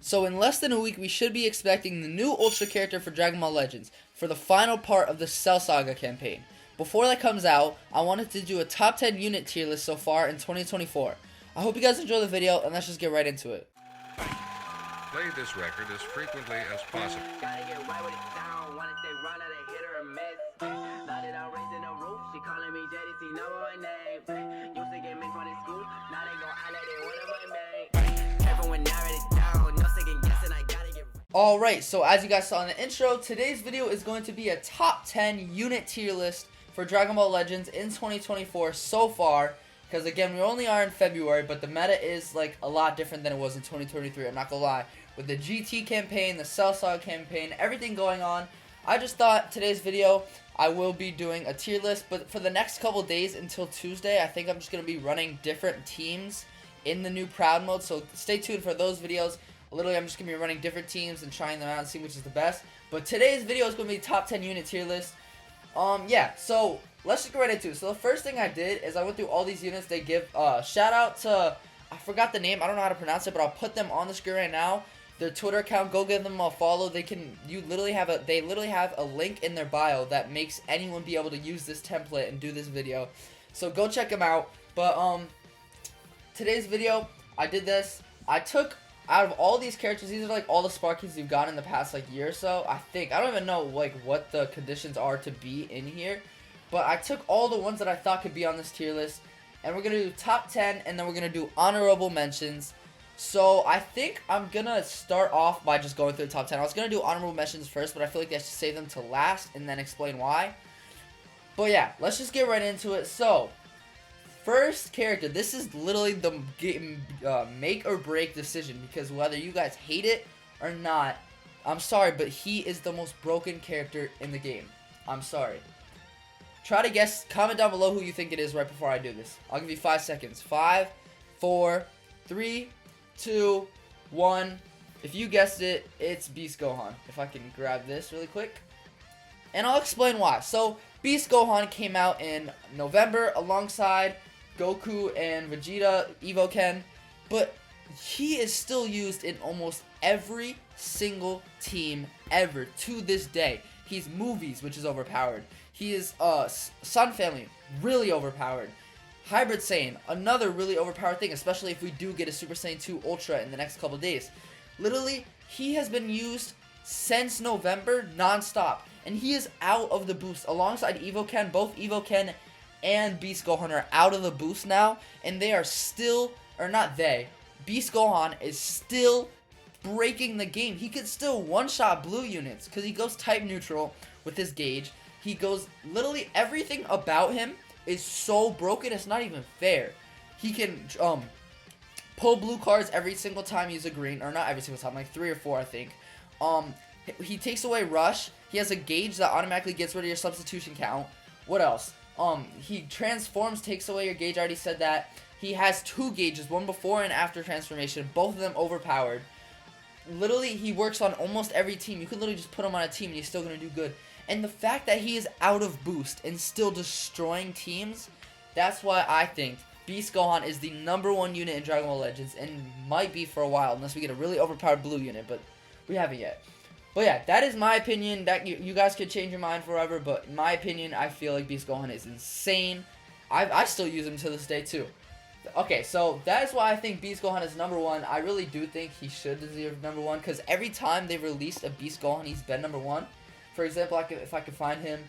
So in less than a week, we should be expecting the new Ultra character for Dragon Ball Legends for the final part of the Cell Saga campaign. Before that comes out, I wanted to do a top 10 unit tier list so far in 2024. I hope you guys enjoy the video, and let's just get right into it. Play this record as frequently as possible. Gotta get right with it down. Wanna stay run at a hit or a miss. Now that I'm raising the roof, she calling me JDC number one name. Used to get made fun in school, now they gon' holler they one of my main. Everyone narrowed it down, no second guessing, I gotta get. Alright, so as you guys saw in the intro, today's video is going to be a top 10 unit tier list for Dragon Ball Legends in 2024 so far. Because again, we only are in February, but the meta is like a lot different than it was in 2023, I'm not gonna lie. With the GT campaign, the Cell Saga campaign, everything going on, I just thought today's video, I will be doing a tier list, but for the next couple days until Tuesday, I think I'm just gonna be running different teams in the new Proud mode, so stay tuned for those videos. Literally, I'm just gonna be running different teams and trying them out and seeing which is the best. But today's video is gonna be top 10 unit tier list. Yeah, so let's just get right into it. So the first thing I did is I went through all these units. They give shout out to, I forgot the name, I don't know how to pronounce it, but I'll put them on the screen right now. Their Twitter account, go give them a follow. They literally have a link in their bio that makes anyone be able to use this template and do this video. So go check them out. But today's video, I did this. I took out of all these characters, these are like all the Sparkies you've gotten in the past like year or so. I don't even know like what the conditions are to be in here, but I took all the ones that I thought could be on this tier list, and we're gonna do top 10, and then we're gonna do honorable mentions. So I think I'm gonna start off by just going through the top 10. I was gonna do honorable mentions first, but I feel like I should save them to last and then explain why. But yeah, let's just get right into it. So first character, this is literally the game, make or break decision, because whether you guys hate it or not, I'm sorry, but he is the most broken character in the game. I'm sorry. Try to guess, comment down below who you think it is right before I do this. I'll give you 5 seconds. 5, 4, 3, 2, 1. If you guessed it, it's Beast Gohan. If I can grab this really quick. And I'll explain why. So, Beast Gohan came out in November alongside Goku and Vegeta, Evo Ken, but he is still used in almost every single team ever to this day. He's movies, which is overpowered. He is Sun Family, really overpowered. Hybrid Saiyan, another really overpowered thing, especially if we do get a Super Saiyan 2 Ultra in the next couple days. Literally, he has been used since November non-stop, and he is out of the boost alongside Evo Ken. Both Evo Ken and Beast Gohan are out of the boost now, and they are still, or not they, Beast Gohan is still breaking the game. He could still one-shot blue units because he goes type neutral with his gauge. He goes, literally everything about him is so broken, it's not even fair. He can pull blue cards every single time use a green, or not every single time, like 3 or 4 I think. He takes away rush. He has a gauge that automatically gets rid of your substitution count. What else? He transforms, takes away your gauge, I already said that. He has 2 gauges, one before and after transformation, both of them overpowered. Literally, he works on almost every team. You could literally just put him on a team and he's still going to do good. And the fact that he is out of boost and still destroying teams, that's why I think Beast Gohan is the #1 unit in Dragon Ball Legends, and might be for a while, unless we get a really overpowered blue unit, but we haven't yet. But yeah, that is my opinion. That you guys could change your mind forever, but in my opinion, I feel like Beast Gohan is insane. I still use him to this day too. Okay, so that is why I think Beast Gohan is #1. I really do think he should deserve #1, because every time they've released a Beast Gohan, he's been #1. For example, if I could find him,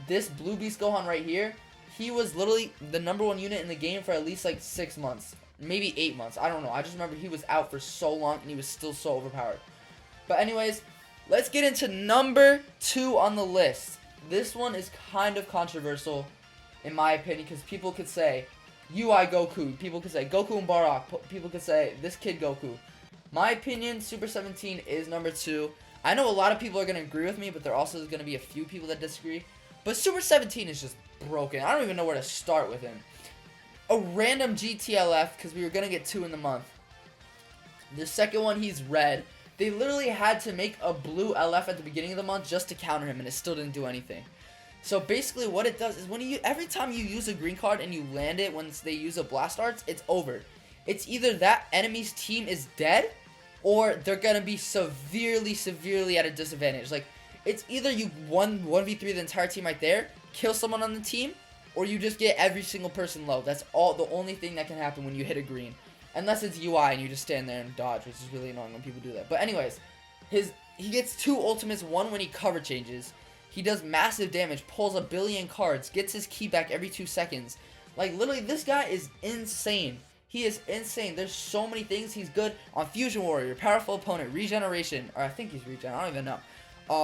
this blue Beast Gohan right here, he was literally the #1 unit in the game for at least like 6 months, maybe 8 months. I don't know. I just remember he was out for so long and he was still so overpowered. But anyways, let's get into number 2 on the list. This one is kind of controversial, in my opinion, because people could say UI Goku, people could say Goku and Bardock, people could say this kid Goku. My opinion, Super 17 is number 2. I know a lot of people are going to agree with me, but there also is going to be a few people that disagree. But Super 17 is just broken. I don't even know where to start with him. A random GTLF, because we were going to get 2 in the month. The second one, he's red. They literally had to make a blue LF at the beginning of the month just to counter him, and it still didn't do anything. So basically what it does is every time you use a green card and you land it once they use a blast arts, it's over. It's either that enemy's team is dead, or they're gonna be severely at a disadvantage. Like, it's either you 1v3 the entire team right there, kill someone on the team, or you just get every single person low. That's the only thing that can happen when you hit a green. Unless it's UI and you just stand there and dodge, which is really annoying when people do that. But anyways, he gets 2 ultimates, one when he cover changes. He does massive damage, pulls a billion cards, gets his key back every 2 seconds. Like, literally, this guy is insane. He is insane. There's so many things. He's good on Fusion Warrior, Powerful Opponent, Regeneration, or I think he's Regen, I don't even know.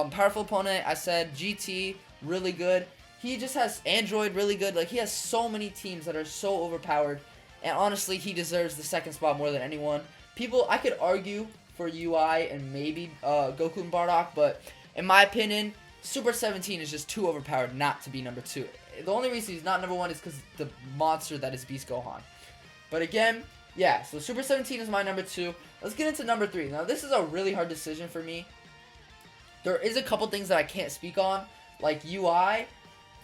Powerful Opponent, I said, GT, really good. He just has Android, really good. Like, he has so many teams that are so overpowered. And honestly, he deserves the 2nd spot more than anyone. People, I could argue for UI and maybe Goku and Bardock, but in my opinion, Super 17 is just too overpowered not to be number 2. The only reason he's not number 1 is because the monster that is Beast Gohan. But again, yeah, so Super 17 is my number 2. Let's get into number 3. Now, this is a really hard decision for me. There is a couple things that I can't speak on, like UI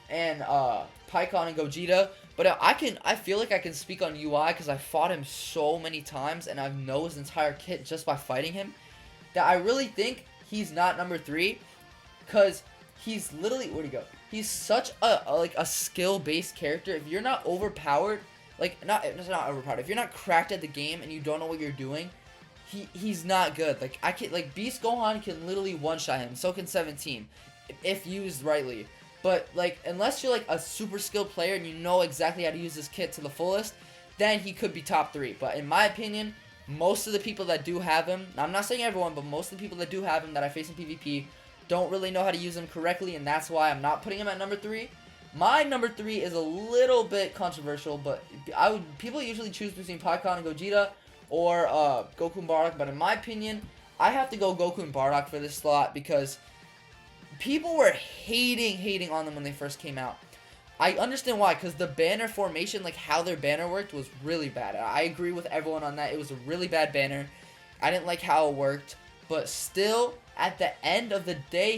and Pikkon and Gogeta. But I feel like I can speak on UI because I fought him so many times and I know his entire kit just by fighting him, that I really think he's not number 3, because he's literally, where'd he go? He's such a skill-based character. If you're not overpowered, like, not overpowered, if you're not cracked at the game and you don't know what you're doing, he's not good. Like, Beast Gohan can literally one-shot him, so can 17, if used rightly. But, like, unless you're, like, a super skilled player and you know exactly how to use this kit to the fullest, then he could be top 3. But in my opinion, most of the people that do have him, I'm not saying everyone, but most of the people that do have him that I face in PvP don't really know how to use him correctly, and that's why I'm not putting him at number 3. My number 3 is a little bit controversial, but people usually choose between Pikkon and Gogeta or Goku and Bardock, but in my opinion, I have to go Goku and Bardock for this slot because people were hating on them when they first came out. I understand why, because the banner formation, like how their banner worked, was really bad. I agree with everyone on that. It was a really bad banner. I didn't like how it worked, but still, at the end of the day,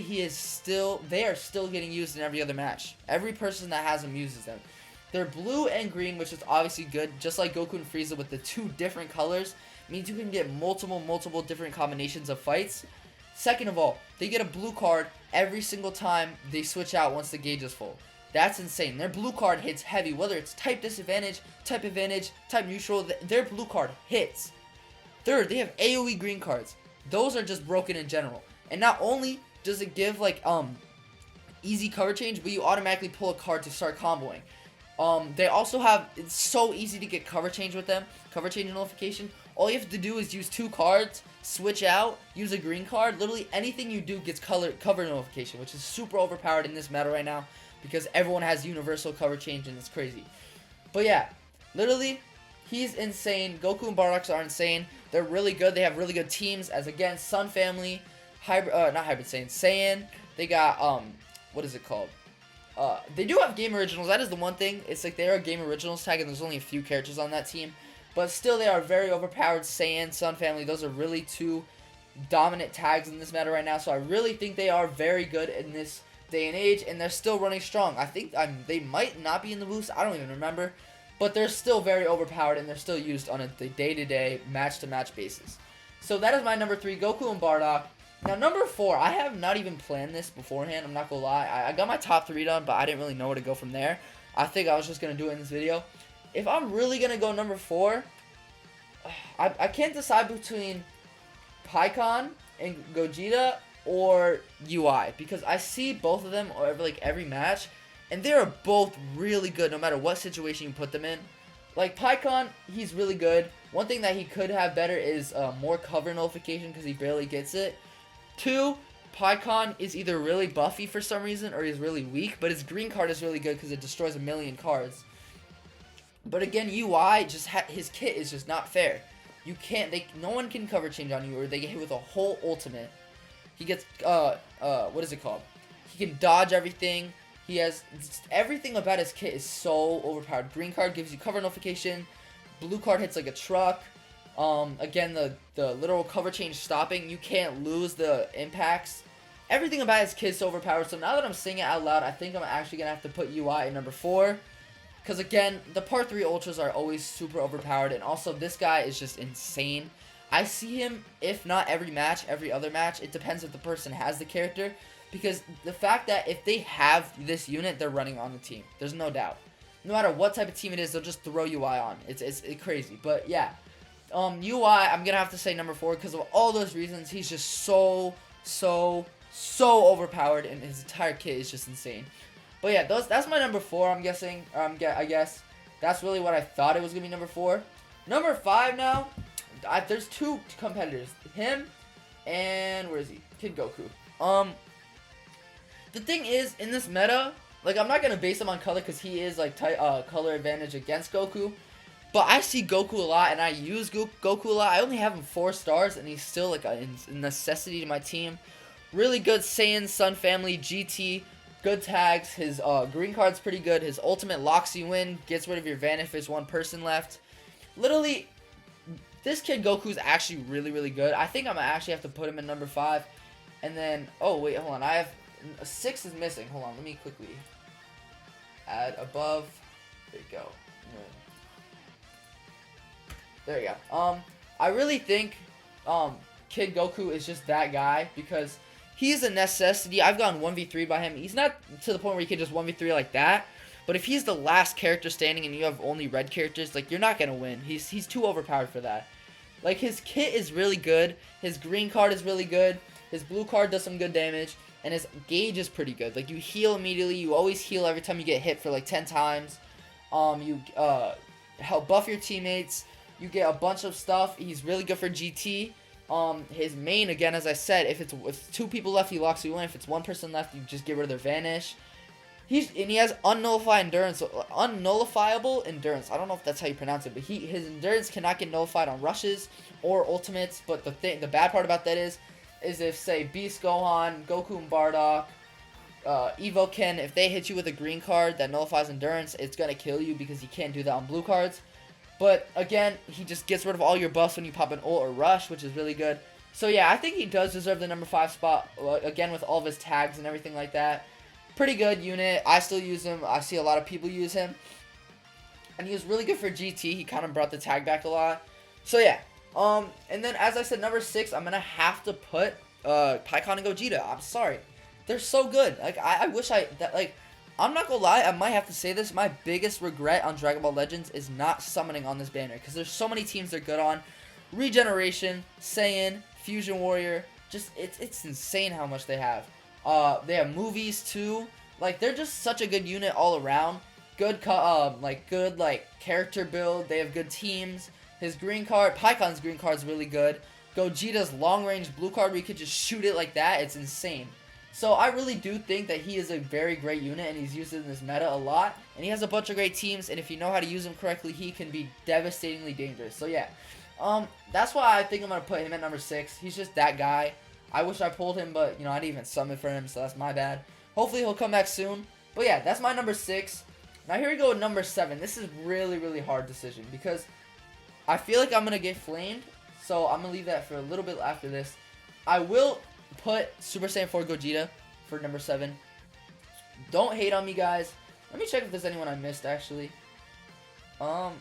they are still getting used in every other match. Every person that has them uses them. They're blue and green, which is obviously good, just like Goku and Frieza with the 2 different colors. Means you can get multiple different combinations of fights. Second of all, they get a blue card every single time they switch out once the gauge is full. That's insane. Their blue card hits heavy, whether it's type disadvantage, type advantage, type neutral, their blue card hits. Third, they have AoE green cards. Those are just broken in general. And not only does it give, like, easy cover change, but you automatically pull a card to start comboing. They also have, it's so easy to get cover change with them, cover change notification. All you have to do is use 2 cards, switch out, use a green card. Literally anything you do gets cover notification, which is super overpowered in this meta right now because everyone has universal cover change and it's crazy. But yeah, literally, he's insane. Goku and Bardock are insane. They're really good. They have really good teams as, again, Sun Family, not Hybrid Saiyan. They got, what is it called? They do have game originals. That is the one thing. It's like they are a game originals tag and there's only a few characters on that team. But still, they are very overpowered. Saiyan, Sun Family, those are really 2 dominant tags in this meta right now. So I really think they are very good in this day and age, and they're still running strong. I think they might not be in the boost. I don't even remember. But they're still very overpowered, and they're still used on a day-to-day, match-to-match basis. So that is my number 3, Goku and Bardock. Now, number 4, I have not even planned this beforehand. I'm not going to lie. I got my top 3 done, but I didn't really know where to go from there. I think I was just going to do it in this video. If I'm really going to go number 4, I can't decide between Pikkon and Gogeta or UI, because I see both of them over like every match, and they are both really good no matter what situation you put them in. Like Pikkon, he's really good. One thing that he could have better is more cover notification because he barely gets it. 2, Pikkon is either really buffy for some reason or he's really weak, but his green card is really good because it destroys a million cards. But again, UI, his kit is just not fair. You can't, no one can cover change on you, or they get hit with a whole ultimate. He gets, what is it called? He can dodge everything. He has, everything about his kit is so overpowered. Green card gives you cover notification. Blue card hits like a truck. Again, the literal cover change stopping. You can't lose the impacts. Everything about his kit is so overpowered. So now that I'm saying it out loud, I think I'm actually going to have to put UI at number 4. Because again, the Part 3 Ultras are always super overpowered. And also, this guy is just insane. I see him, if not every match, every other match. It depends if the person has the character. Because the fact that if they have this unit, they're running on the team. There's no doubt. No matter what type of team it is, they'll just throw UI on. It's crazy. But yeah, UI, I'm going to have to say number 4 because of all those reasons. He's just so overpowered, and his entire kit is just insane. But yeah, that's my number 4, I'm guessing. I guess that's really what I thought it was going to be, number 4. Number 5 now, there's 2 competitors. Him and, where is he? Kid Goku. The thing is, in this meta, like, I'm not going to base him on color because he is, like, color advantage against Goku. But I see Goku a lot, and I use Goku a lot. I only have him 4 stars, and he's still, like, a necessity to my team. Really good Saiyan, Sun Family, GT, good tags. His green card's pretty good. His ultimate locks you in, gets rid of your Vanish if there's one person left. Literally, this kid Goku's actually really good. I think I'm going to actually have to put him in number 5. And then, oh, wait, hold on. I have 6 is missing. Hold on, let me quickly add above. There you go. There you go. I really think Kid Goku is just that guy because he's a necessity. I've gone 1v3 by him. He's not to the point where you can just 1v3 like that. But if he's the last character standing and you have only red characters, like, you're not gonna win. He's too overpowered for that. Like, his kit is really good. His green card is really good. His blue card does some good damage. And his gauge is pretty good. Like, you heal immediately. You always heal every time you get hit for like 10 times. You help buff your teammates. You get a bunch of stuff. He's really good for GT. His main, again, as I said, if 2 people left, he locks you in. If it's 1 person left, you just get rid of their Vanish. He has unnullifiable endurance. I don't know if that's how you pronounce it, but his endurance cannot get nullified on rushes or ultimates. But the bad part about that is if, say, Beast Gohan, Goku and Bardock, Evo Ken, if they hit you with a green card that nullifies endurance, it's gonna kill you because you can't do that on blue cards. But again, he just gets rid of all your buffs when you pop an ult or rush, which is really good. So yeah, I think he does deserve the number 5 spot, again, with all of his tags and everything like that. Pretty good unit. I still use him. I see a lot of people use him. And he was really good for GT. He kind of brought the tag back a lot. So yeah. And then, as I said, number 6, I'm going to have to put Pikkon and Gogeta. I'm sorry. They're so good. Like, I wish I'm not gonna lie, I might have to say this. My biggest regret on Dragon Ball Legends is not summoning on this banner. Because there's so many teams they're good on. Regeneration, Saiyan, Fusion Warrior. Just, it's insane how much they have. They have movies too. Like, they're just such a good unit all around. Good character build. They have good teams. His green card, Pikkon's green card is really good. Gogeta's long range blue card where you could just shoot it like that. It's insane. So I really do think that he is a very great unit, and he's used in this meta a lot. And he has a bunch of great teams, and if you know how to use him correctly, he can be devastatingly dangerous. So yeah, that's why I think I'm going to put him at number 6. He's just that guy. I wish I pulled him, but, you know, I didn't even summon for him, so that's my bad. Hopefully he'll come back soon. But yeah, that's my number 6. Now here we go with number 7. This is really hard decision because I feel like I'm going to get flamed. So I'm going to leave that for a little bit after this. I will put Super Saiyan 4 Gogeta for number 7. Don't hate on me, guys. Let me check if there's anyone I missed, actually. No,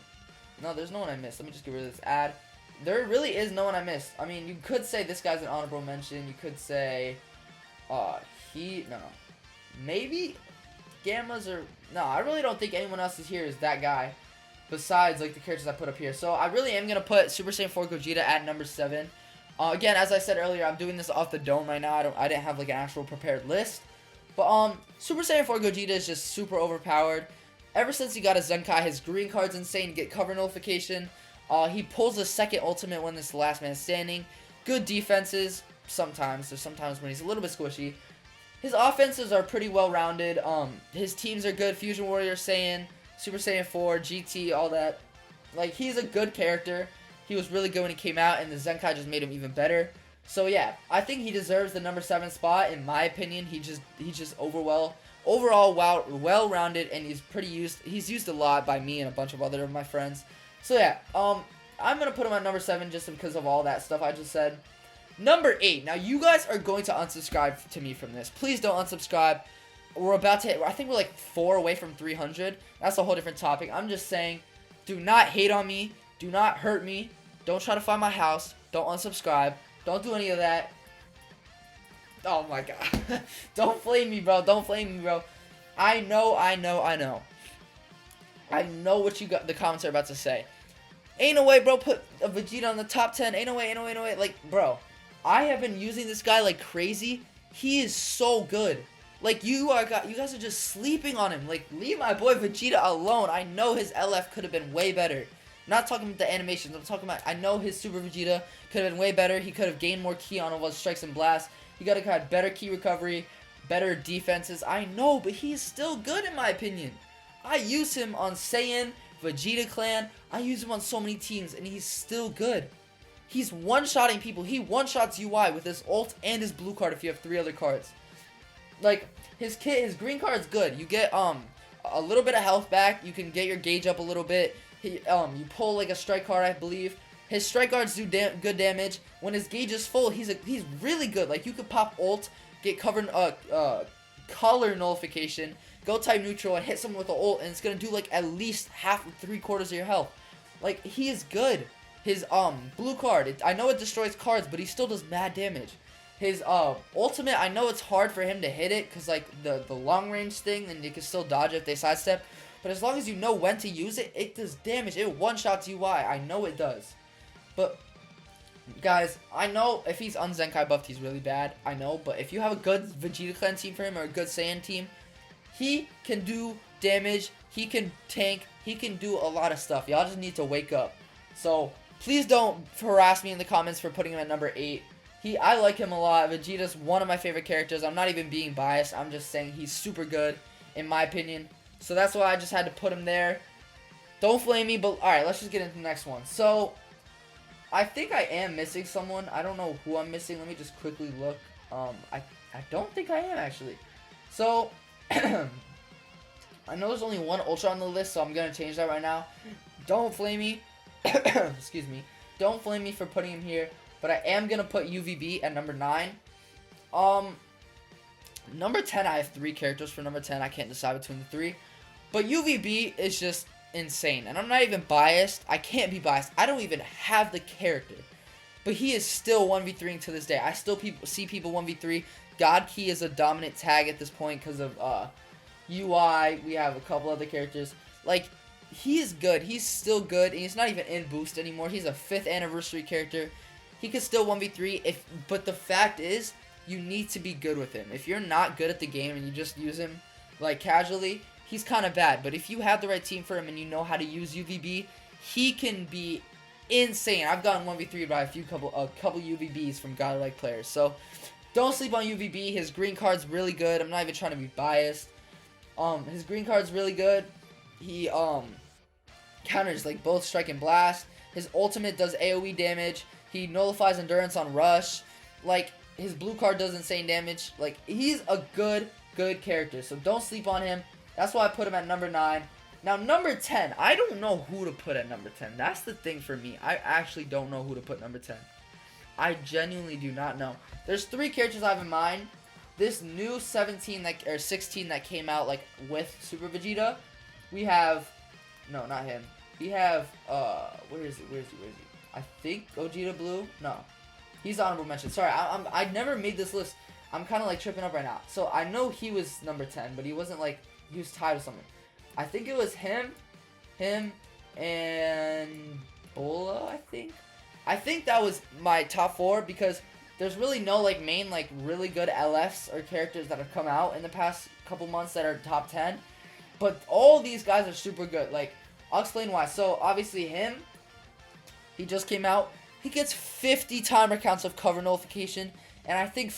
there's no one I missed. Let me just get rid of this ad. There really is no one I missed. I mean, you could say this guy's an honorable mention. You could say, no. Maybe Gammas or, no, I really don't think anyone else is here is that guy. Besides, like, the characters I put up here. So, I really am going to put Super Saiyan 4 Gogeta at number 7. Again, as I said earlier, I'm doing this off the dome right now. I didn't have, like, an actual prepared list. But, Super Saiyan 4 Gogeta is just super overpowered. Ever since he got his Zenkai, his green card's insane. You get cover nullification. He pulls the second ultimate when it's the last man standing. Good defenses, sometimes. There's sometimes when he's a little bit squishy. His offenses are pretty well-rounded. His teams are good. Fusion Warrior, Saiyan, Super Saiyan 4, GT, all that. Like, he's a good character. He was really good when he came out, and the Zenkai just made him even better. So, yeah, I think he deserves the number 7 spot. In my opinion, he's just overall well-rounded, and he's used a lot by me and a bunch of other of my friends. So, yeah, I'm going to put him at number 7 just because of all that stuff I just said. Number 8. Now, you guys are going to unsubscribe to me from this. Please don't unsubscribe. We're about to, I think we're like 4 away from 300. That's a whole different topic. I'm just saying, do not hate on me. Do not hurt me. Don't try to find my house. Don't unsubscribe. Don't do any of that. Oh my god. Don't flame me, bro. Don't flame me, bro. I know what you got. The comments are about to say. Ain't no way, bro. Put a Vegeta on the top 10. Ain't no way. Like, bro, I have been using this guy like crazy. He is so good. Like, you guys are just sleeping on him. Like, leave my boy Vegeta alone. I know his LF could have been way better. I'm not talking about the animations. I'm talking about, I know his Super Vegeta could have been way better. He could have gained more ki on all his strikes and blasts. He could have had better ki recovery, better defenses. I know, but he's still good in my opinion. I use him on Saiyan, Vegeta Clan. I use him on so many teams, and he's still good. He's one-shotting people. He one-shots UI with his ult and his blue card if you have 3 other cards. Like, his green card's good. You get a little bit of health back. You can get your gauge up a little bit. You pull like a strike card, I believe. His strike cards do good damage. When his gauge is full, he's really good. Like, you could pop ult, get covered color nullification, go type neutral and hit someone with an ult, and it's gonna do like at least half or 3/4 of your health. Like, he is good. His blue card, I know it destroys cards, but he still does mad damage. His ultimate, I know it's hard for him to hit it because like the long range thing, and you can still dodge it if they sidestep. But as long as you know when to use it, it does damage. It one-shots UI. I know it does. But guys, I know if he's un-Zenkai buffed, he's really bad. I know, but if you have a good Vegeta Clan team for him or a good Saiyan team, he can do damage. He can tank. He can do a lot of stuff. Y'all just need to wake up. So please don't harass me in the comments for putting him at number 8. I like him a lot. Vegeta's one of my favorite characters. I'm not even being biased. I'm just saying he's super good, in my opinion. So that's why I just had to put him there. Don't flame me, but alright, let's just get into the next one. So, I think I am missing someone. I don't know who I'm missing. Let me just quickly look. I don't think I am, actually. So, I know there's only one Ultra on the list, so I'm going to change that right now. Don't flame me. Excuse me. Don't flame me for putting him here. But I am going to put UVB at number 9. Number 10, I have 3 characters for number 10. I can't decide between the 3. But UVB is just insane. And I'm not even biased. I can't be biased. I don't even have the character. But he is still 1v3ing to this day. I still see people 1v3. God Key is a dominant tag at this point because of UI. We have a couple other characters. Like, he is good. He's still good. And he's not even in boost anymore. He's a 5th anniversary character. He could still 1v3, but the fact is, you need to be good with him. If you're not good at the game and you just use him, like, casually, he's kind of bad. But if you have the right team for him and you know how to use UVB, he can be insane. I've gotten 1v3 by a couple UVBs from godlike players. So, don't sleep on UVB. His green card's really good. I'm not even trying to be biased. His green card's really good. He, counters, like, both strike and blast. His ultimate does AoE damage. He nullifies endurance on rush. Like, his blue card does insane damage. Like, he's a good character. So don't sleep on him. That's why I put him at number 9. Now, number 10. I don't know who to put at number 10. That's the thing for me. I actually don't know who to put number 10. I genuinely do not know. There's 3 characters I have in mind. This new 16 that came out, like, with Super Vegeta. We have... No, not him. We have... Where is he? I think Gogeta Blue? No. He's honorable mention. Sorry, I never made this list. I'm kind of like tripping up right now. So I know he was number 10, but he wasn't like, he was tied with something. I think it was him, and Bola, I think. I think that was my top 4 because there's really no like main like really good LFs or characters that have come out in the past couple months that are top 10. But all these guys are super good. Like, I'll explain why. So obviously him, he just came out. He gets 50 timer counts of cover nullification, and I think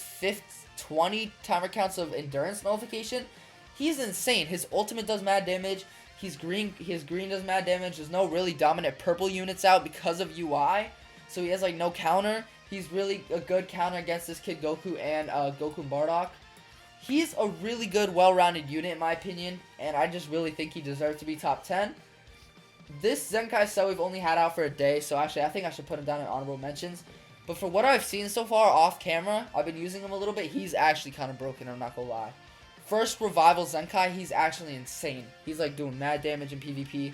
20 timer counts of endurance nullification. He's insane. His ultimate does mad damage. His green does mad damage. There's no really dominant purple units out because of UI, so he has like no counter. He's really a good counter against this kid Goku and Goku and Bardock. He's a really good, well-rounded unit in my opinion, and I just really think he deserves to be top 10. This Zenkai cell we've only had out for a day, so actually I think I should put him down in honorable mentions. But for what I've seen so far off camera, I've been using him a little bit. He's actually kind of broken, I'm not gonna lie. First Revival Zenkai, he's actually insane. He's like doing mad damage in PvP.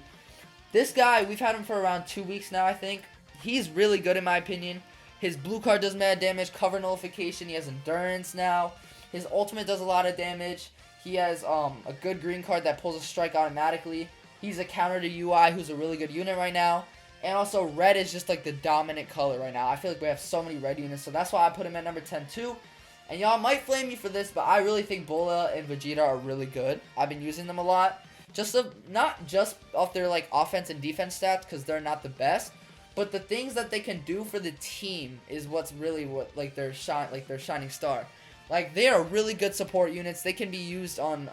This guy, we've had him for around 2 weeks now, I think. he's really good in my opinion. His blue card does mad damage, cover nullification. He has endurance now. His ultimate does a lot of damage. He has a good green card that pulls a strike automatically. He's a counter to UI, who's a really good unit right now. And also, red is just like the dominant color right now. I feel like we have so many red units, so that's why I put him at number 10 too. And y'all might flame me for this, but I really think Bola and Vegeta are really good. I've been using them a lot. Not just off their like offense and defense stats, because they're not the best, but the things that they can do for the team is what's really like their shining star. Like, they are really good support units. They can be used on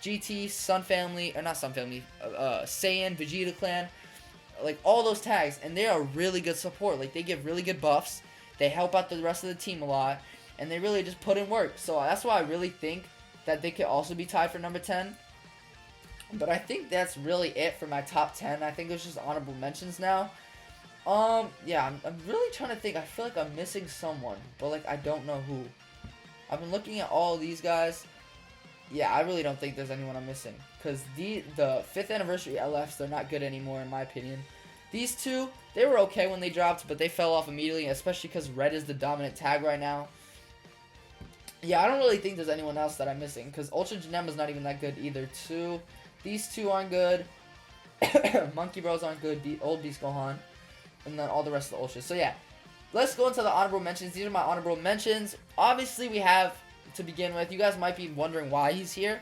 GT, Sun Family, or not Sun Family, Saiyan, Vegeta Clan, like all those tags, and they are really good support. Like, they give really good buffs. They help out the rest of the team a lot, and they really just put in work. So that's why I really think that they could also be tied for number 10. But I think that's really it for my top 10. I think it's just honorable mentions now. Yeah, I'm really trying to think. I feel like I'm missing someone, but like I don't know who. I've been looking at all these guys. Yeah, I really don't think there's anyone I'm missing. Because the 5th anniversary LFs, they're not good anymore in my opinion. These two, they were okay when they dropped, but they fell off immediately, especially because red is the dominant tag right now. Yeah, I don't really think there's anyone else that I'm missing. Because Ultra Janema's not even that good either too. These two aren't good. Monkey Bros aren't good. Old Beast Gohan. And then all the rest of the Ultras. So yeah. Let's go into the honorable mentions. These are my honorable mentions. Obviously, we have, to begin with, you guys might be wondering why he's here.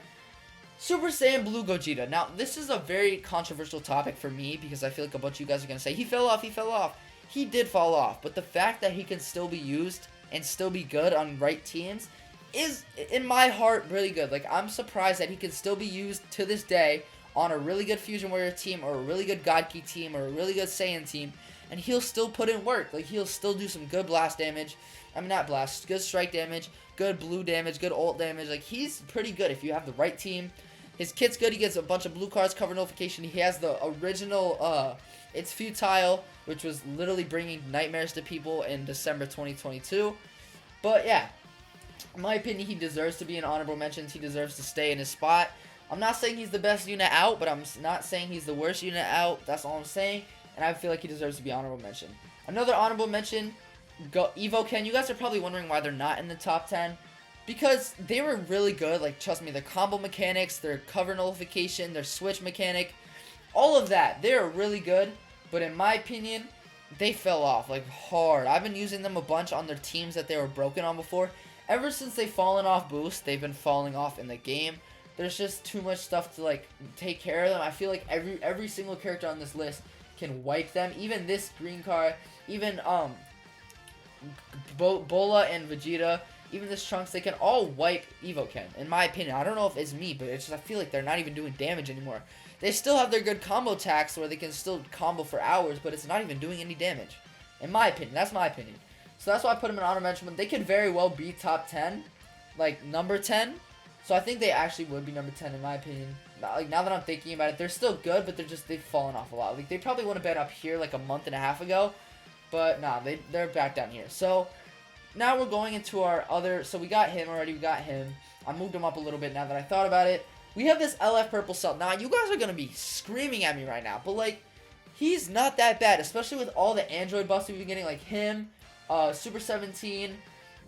Super Saiyan Blue Gogeta. Now, this is a very controversial topic for me because I feel like a bunch of you guys are going to say, he fell off, he fell off. He did fall off, but the fact that he can still be used and still be good on right teams is, in my heart, really good. Like, I'm surprised that he can still be used to this day on a really good Fusion Warrior team or a really good Godki team or a really good Saiyan team. And he'll still put in work. Like, he'll still do some good blast damage. I mean, not blast. Good strike damage. Good blue damage. Good ult damage. Like, he's pretty good if you have the right team. His kit's good. He gets a bunch of blue cards, cover notification. He has the original, It's Futile, which was literally bringing nightmares to people in December 2022. But, yeah. In my opinion, he deserves to be an honorable mention. He deserves to stay in his spot. I'm not saying he's the best unit out, but I'm not saying he's the worst unit out. That's all I'm saying. And I feel like he deserves to be honorable mention. Another honorable mention, Evo Ken. You guys are probably wondering why they're not in the top 10. Because they were really good. Like, trust me, their combo mechanics, their cover nullification, their switch mechanic, all of that, they are really good. But in my opinion, they fell off, like, hard. I've been using them a bunch on their teams that they were broken on before. Ever since they've fallen off boost, they've been falling off in the game. There's just too much stuff to, like, take care of them. I feel like every single character on this list can wipe them. Even this green card, even Bola and Vegeta, even this Trunks, they can all wipe Evo Ken, in my opinion. I don't know if it's me, but it's just I feel like they're not even doing damage anymore. They still have their good combo attacks where they can still combo for hours, but it's not even doing any damage. In my opinion, that's my opinion. So that's why I put them in honor mention. They could very well be top 10, like number 10. So I think they actually would be number 10 in my opinion. Like, now that I'm thinking about it, they're still good, but they've fallen off a lot. Like, they probably would have been up here like a month and a half ago, but nah, they're back down here. So now we're going into our other. So we got him already. We got him. I moved him up a little bit now that I thought about it. We have this LF Purple Cell. Now you guys are gonna be screaming at me right now, but like, he's not that bad, especially with all the Android buffs we've been getting, like him, Super 17,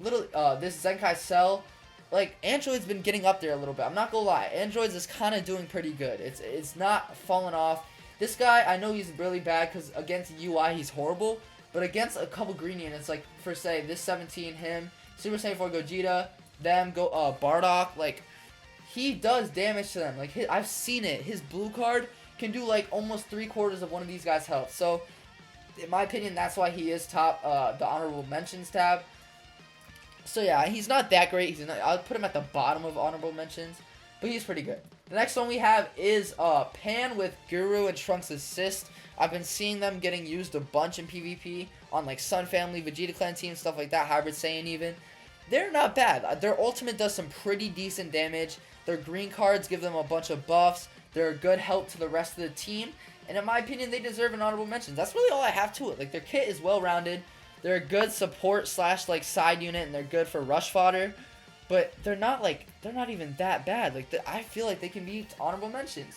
this Zenkai Cell. Like, Android's been getting up there a little bit. I'm not gonna lie. Android's is kind of doing pretty good. It's not falling off. This guy, I know he's really bad because against UI he's horrible. But against a couple green units, like, for say, this 17, him, Super Saiyan 4 Gogeta, them, Bardock, like, he does damage to them. Like, I've seen it. His blue card can do, like, almost 3/4 of one of these guys' health. So, in my opinion, that's why he is top, the honorable mentions tab. So yeah, he's not that great. I'll put him at the bottom of honorable mentions, but he's pretty good. The next one we have is Pan with Guru and Trunks Assist. I've been seeing them getting used a bunch in PvP on like Sun Family, Vegeta Clan team, stuff like that, Hybrid Saiyan even. They're not bad. Their ultimate does some pretty decent damage. Their green cards give them a bunch of buffs. They're a good help to the rest of the team. And in my opinion, they deserve an honorable mention. That's really all I have to it. Like, their kit is well-rounded. They're a good support / like side unit, and they're good for rush fodder, but they're not even that bad. Like, I feel like they can be honorable mentions.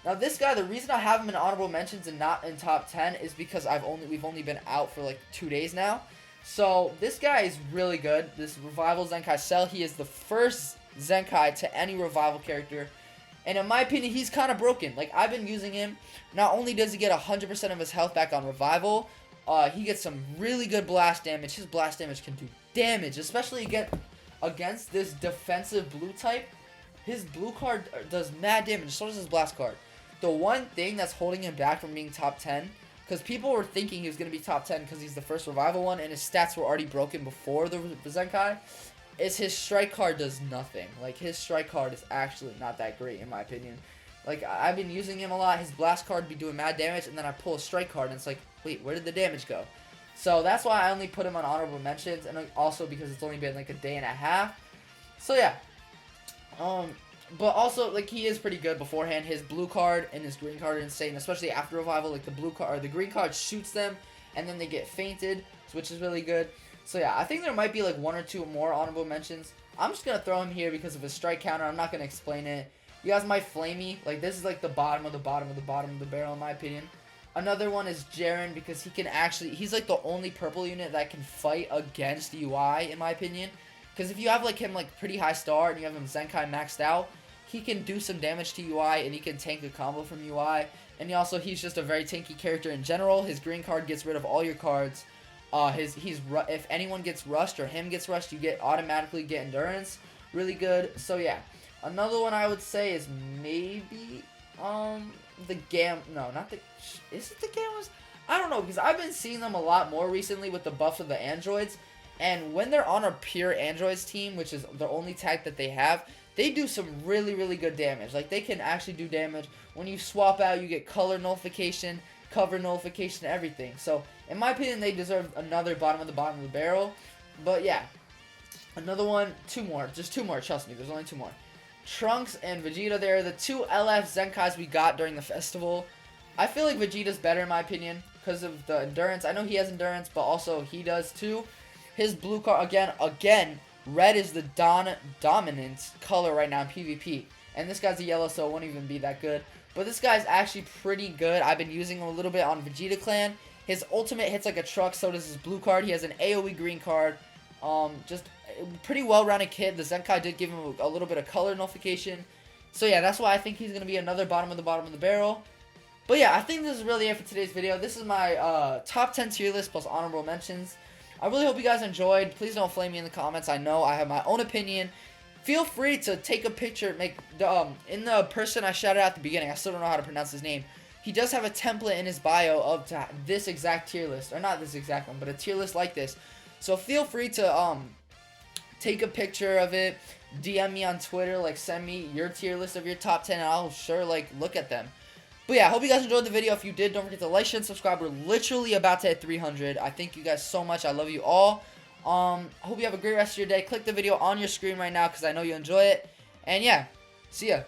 Now this guy, the reason I have him in honorable mentions and not in top 10 is because we've only been out for like 2 days now. So this guy is really good. This Revival Zenkai Cell, he is the first Zenkai to any Revival character. And in my opinion, he's kind of broken. Like, I've been using him. Not only does he get 100% of his health back on Revival, he gets some really good blast damage. His blast damage can do damage, especially against this defensive blue type. His blue card does mad damage, so does his blast card. The one thing that's holding him back from being top 10, because people were thinking he was going to be top 10 because he's the first Revival one, and his stats were already broken before the Zenkai, is his strike card does nothing. Like, his strike card is actually not that great, in my opinion. Like, I've been using him a lot. His blast card be doing mad damage, and then I pull a strike card, and it's like, wait, where did the damage go? So that's why I only put him on honorable mentions, and also because it's only been like a day and a half. So yeah. But also, like, he is pretty good beforehand. His blue card and his green card are insane, especially after Revival. Like, the blue card or the green card shoots them, and then they get fainted, which is really good. So yeah, I think there might be like 1 or 2 more honorable mentions. I'm just gonna throw him here because of his strike counter. I'm not gonna explain it. You guys might flame me. Like, this is like the bottom of the bottom of the bottom of the barrel, in my opinion. Another one is Jaren, because he can he's like the only purple unit that can fight against UI, in my opinion. Because if you have like him like pretty high star and you have him Zenkai maxed out, he can do some damage to UI and he can tank a combo from UI. And he's just a very tanky character in general. His green card gets rid of all your cards. If anyone gets rushed or him gets rushed, you automatically get endurance. Really good. So yeah, another one I would say is maybe the Gam. No, not the. Is it the Gammas? I don't know, because I've been seeing them a lot more recently with the buffs of the androids. And when they're on a pure androids team, which is the only tag that they have, they do some really, really good damage. Like, they can actually do damage. When you swap out, you get color nullification, cover nullification, everything. So, in my opinion, they deserve another bottom of the barrel. But, yeah. Another one, 2 more. Just 2 more, trust me. There's only 2 more. Trunks and Vegeta, they're the 2 LF Zenkais we got during the festival. I feel like Vegeta's better, in my opinion, because of the endurance. I know he has endurance, but also he does, too. His blue card, again, red is the dominant color right now in PvP. And this guy's a yellow, so it won't even be that good. But this guy's actually pretty good. I've been using him a little bit on Vegeta Clan. His ultimate hits like a truck, so does his blue card. He has an AoE green card. Just a pretty well-rounded kid. The Zenkai did give him a little bit of color nullification. So yeah, that's why I think he's going to be another bottom of the barrel. But yeah, I think this is really it for today's video. This is my top 10 tier list plus honorable mentions. I really hope you guys enjoyed. Please don't flame me in the comments. I know I have my own opinion. Feel free to take a picture. In the person I shouted out at the beginning, I still don't know how to pronounce his name. He does have a template in his bio of this exact tier list. Or not this exact one, but a tier list like this. So feel free to take a picture of it. DM me on Twitter. Like, send me your tier list of your top 10. And I'll sure look at them. But yeah, I hope you guys enjoyed the video. If you did, don't forget to like, share, and subscribe. We're literally about to hit 300. I thank you guys so much. I love you all. I hope you have a great rest of your day. Click the video on your screen right now because I know you enjoy it. And yeah, see ya.